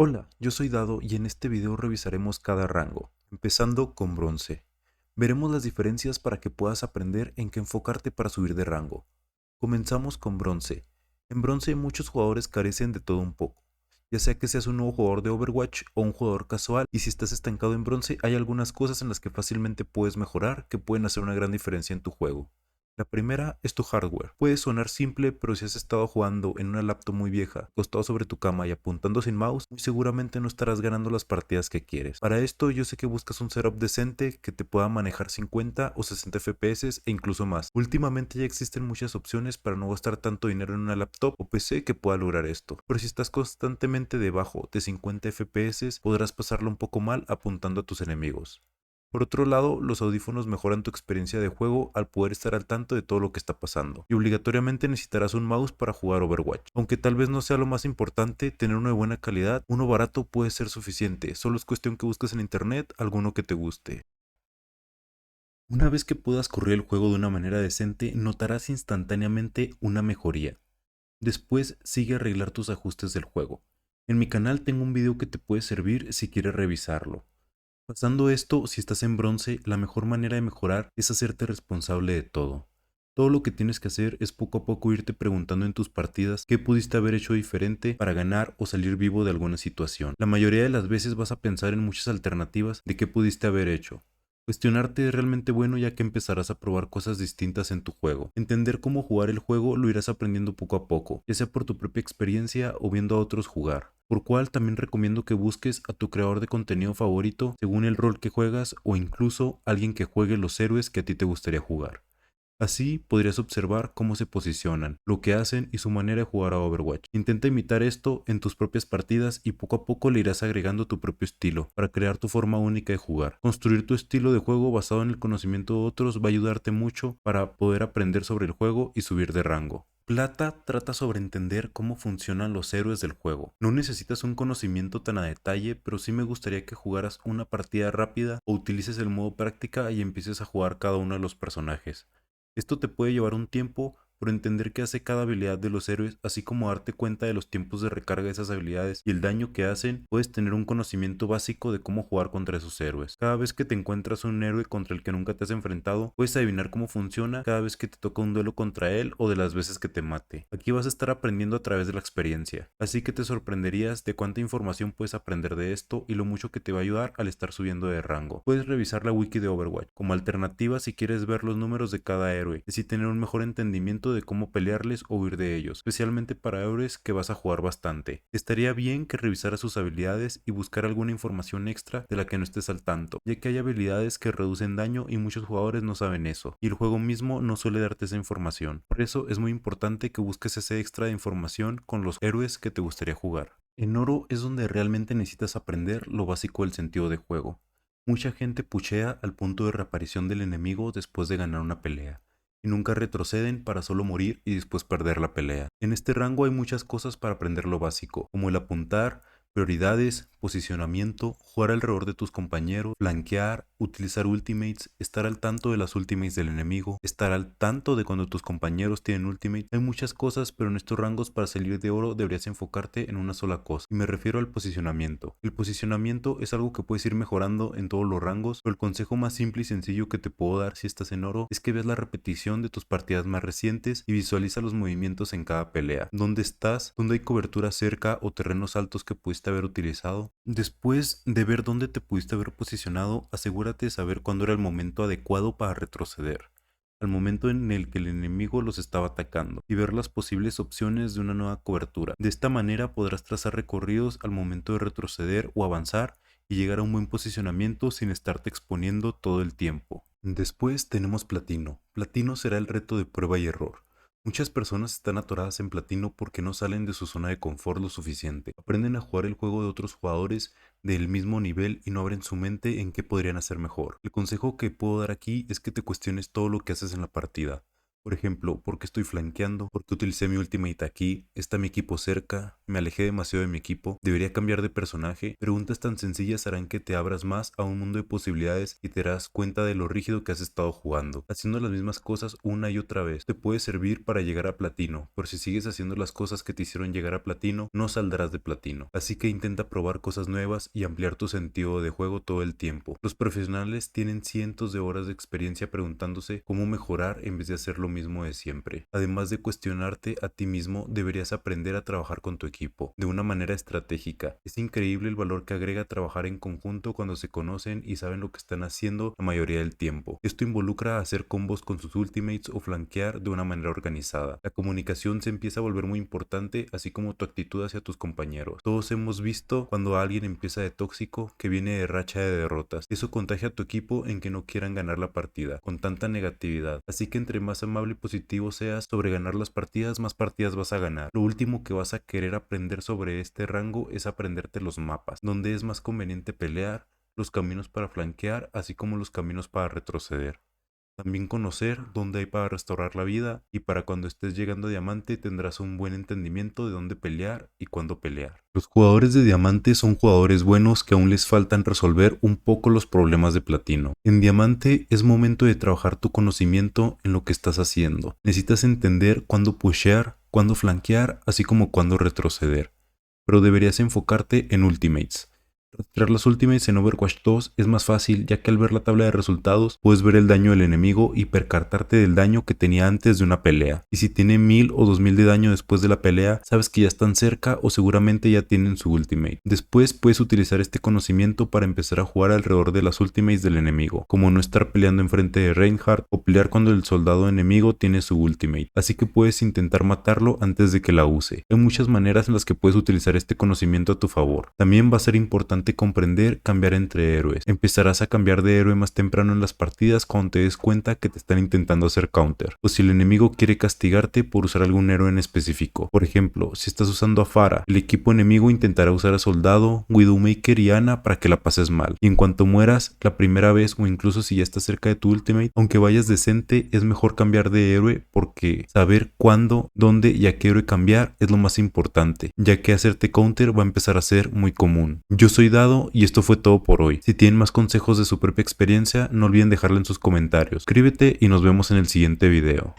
Hola, yo soy Dado y en este video revisaremos cada rango, empezando con bronce. Veremos las diferencias para que puedas aprender en qué enfocarte para subir de rango. Comenzamos con bronce. En bronce muchos jugadores carecen de todo un poco, ya sea que seas un nuevo jugador de Overwatch o un jugador casual, y si estás estancado en bronce hay algunas cosas en las que fácilmente puedes mejorar que pueden hacer una gran diferencia en tu juego. La primera es tu hardware. Puede sonar simple, pero si has estado jugando en una laptop muy vieja, acostado sobre tu cama y apuntando sin mouse, muy seguramente no estarás ganando las partidas que quieres. Para esto yo sé que buscas un setup decente que te pueda manejar 50 o 60 FPS e incluso más. Últimamente ya existen muchas opciones para no gastar tanto dinero en una laptop o PC que pueda lograr esto. Pero si estás constantemente debajo de 50 FPS, podrás pasarlo un poco mal apuntando a tus enemigos. Por otro lado, los audífonos mejoran tu experiencia de juego al poder estar al tanto de todo lo que está pasando, y obligatoriamente necesitarás un mouse para jugar Overwatch. Aunque tal vez no sea lo más importante, tener uno de buena calidad, uno barato puede ser suficiente, solo es cuestión que busques en internet alguno que te guste. Una vez que puedas correr el juego de una manera decente, notarás instantáneamente una mejoría. Después sigue a arreglar tus ajustes del juego. En mi canal tengo un video que te puede servir si quieres revisarlo. Pasando esto, si estás en bronce, la mejor manera de mejorar es hacerte responsable de todo. Todo lo que tienes que hacer es poco a poco irte preguntando en tus partidas qué pudiste haber hecho diferente para ganar o salir vivo de alguna situación. La mayoría de las veces vas a pensar en muchas alternativas de qué pudiste haber hecho. Cuestionarte es realmente bueno ya que empezarás a probar cosas distintas en tu juego. Entender cómo jugar el juego lo irás aprendiendo poco a poco, ya sea por tu propia experiencia o viendo a otros jugar. Por cual también recomiendo que busques a tu creador de contenido favorito según el rol que juegas o incluso alguien que juegue los héroes que a ti te gustaría jugar. Así podrías observar cómo se posicionan, lo que hacen y su manera de jugar a Overwatch. Intenta imitar esto en tus propias partidas y poco a poco le irás agregando tu propio estilo para crear tu forma única de jugar. Construir tu estilo de juego basado en el conocimiento de otros va a ayudarte mucho para poder aprender sobre el juego y subir de rango. Plata trata sobre entender cómo funcionan los héroes del juego. No necesitas un conocimiento tan a detalle, pero sí me gustaría que jugaras una partida rápida o utilices el modo práctica y empieces a jugar cada uno de los personajes. Esto te puede llevar un tiempo, pero entender qué hace cada habilidad de los héroes, así como darte cuenta de los tiempos de recarga de esas habilidades y el daño que hacen, puedes tener un conocimiento básico de cómo jugar contra esos héroes. Cada vez que te encuentras un héroe contra el que nunca te has enfrentado, puedes adivinar cómo funciona cada vez que te toca un duelo contra él o de las veces que te mate. Aquí vas a estar aprendiendo a través de la experiencia, así que te sorprenderías de cuánta información puedes aprender de esto y lo mucho que te va a ayudar al estar subiendo de rango. Puedes revisar la wiki de Overwatch como alternativa si quieres ver los números de cada héroe, y así tener un mejor entendimiento de cómo pelearles o huir de ellos, especialmente para héroes que vas a jugar bastante. Estaría bien que revisaras sus habilidades y buscar alguna información extra de la que no estés al tanto, ya que hay habilidades que reducen daño y muchos jugadores no saben eso, y el juego mismo no suele darte esa información. Por eso es muy importante que busques ese extra de información con los héroes que te gustaría jugar. En oro es donde realmente necesitas aprender lo básico del sentido de juego. Mucha gente pushea al punto de reaparición del enemigo después de ganar una pelea, y nunca retroceden para solo morir y después perder la pelea. En este rango hay muchas cosas para aprender lo básico, como el apuntar, prioridades, posicionamiento, jugar alrededor de tus compañeros, flanquear, utilizar ultimates, estar al tanto de las ultimates del enemigo, estar al tanto de cuando tus compañeros tienen ultimate. Hay muchas cosas, pero en estos rangos para salir de oro deberías enfocarte en una sola cosa, y me refiero al posicionamiento. El posicionamiento es algo que puedes ir mejorando en todos los rangos, pero el consejo más simple y sencillo que te puedo dar si estás en oro es que veas la repetición de tus partidas más recientes y visualiza los movimientos en cada pelea, dónde estás, dónde hay cobertura cerca o terrenos altos que pudiste haber utilizado. Después de ver dónde te pudiste haber posicionado, asegúrate de saber cuándo era el momento adecuado para retroceder, al momento en el que el enemigo los estaba atacando, y ver las posibles opciones de una nueva cobertura. De esta manera podrás trazar recorridos al momento de retroceder o avanzar y llegar a un buen posicionamiento sin estarte exponiendo todo el tiempo. Después tenemos platino. Platino será el reto de prueba y error. Muchas personas están atoradas en platino porque no salen de su zona de confort lo suficiente. Aprenden a jugar el juego de otros jugadores del mismo nivel y no abren su mente en qué podrían hacer mejor. El consejo que puedo dar aquí es que te cuestiones todo lo que haces en la partida. Por ejemplo, ¿por qué estoy flanqueando? ¿Por qué utilicé mi ultimate aquí? ¿Está mi equipo cerca? ¿Me alejé demasiado de mi equipo? ¿Debería cambiar de personaje? Preguntas tan sencillas harán que te abras más a un mundo de posibilidades y te darás cuenta de lo rígido que has estado jugando. Haciendo las mismas cosas una y otra vez te puede servir para llegar a platino, pero si sigues haciendo las cosas que te hicieron llegar a platino, no saldrás de platino. Así que intenta probar cosas nuevas y ampliar tu sentido de juego todo el tiempo. Los profesionales tienen cientos de horas de experiencia preguntándose cómo mejorar en vez de hacer lo mismo de siempre. Además de cuestionarte a ti mismo, deberías aprender a trabajar con tu equipo de una manera estratégica. Es increíble el valor que agrega trabajar en conjunto cuando se conocen y saben lo que están haciendo la mayoría del tiempo. Esto involucra hacer combos con sus ultimates o flanquear de una manera organizada. La comunicación se empieza a volver muy importante, así como tu actitud hacia tus compañeros. Todos hemos visto cuando alguien empieza de tóxico que viene de racha de derrotas. Eso contagia a tu equipo en que no quieran ganar la partida con tanta negatividad. Así que entre más amable y positivo seas sobre ganar las partidas, más partidas vas a ganar. Lo último que vas a querer aprender sobre este rango es aprenderte los mapas, donde es más conveniente pelear, los caminos para flanquear, así como los caminos para retroceder. También conocer dónde hay para restaurar la vida, y para cuando estés llegando a diamante tendrás un buen entendimiento de dónde pelear y cuándo pelear. Los jugadores de diamante son jugadores buenos que aún les faltan resolver un poco los problemas de platino. En diamante es momento de trabajar tu conocimiento en lo que estás haciendo. Necesitas entender cuándo pushear, cuándo flanquear, así como cuándo retroceder. Pero deberías enfocarte en ultimates. Rastrear las ultimates en Overwatch 2 es más fácil, ya que al ver la tabla de resultados puedes ver el daño del enemigo y percatarte del daño que tenía antes de una pelea. Y si tiene 1000 o 2000 de daño después de la pelea, sabes que ya están cerca o seguramente ya tienen su ultimate. Después puedes utilizar este conocimiento para empezar a jugar alrededor de las ultimates del enemigo, como no estar peleando enfrente de Reinhardt o pelear cuando el soldado enemigo tiene su ultimate. Así que puedes intentar matarlo antes de que la use. Hay muchas maneras en las que puedes utilizar este conocimiento a tu favor. También va a ser importante comprender cambiar entre héroes. Empezarás a cambiar de héroe más temprano en las partidas cuando te des cuenta que te están intentando hacer counter, o si el enemigo quiere castigarte por usar algún héroe en específico. Por ejemplo, si estás usando a Pharah, el equipo enemigo intentará usar a Soldado, Widowmaker y Ana para que la pases mal, y en cuanto mueras la primera vez o incluso si ya estás cerca de tu ultimate, aunque vayas decente, es mejor cambiar de héroe, porque saber cuándo, dónde y a qué héroe cambiar es lo más importante, ya que hacerte counter va a empezar a ser muy común. Yo soy Dado y esto fue todo por hoy. Si tienen más consejos de su propia experiencia, no olviden dejarlo en sus comentarios. Suscríbete y nos vemos en el siguiente video.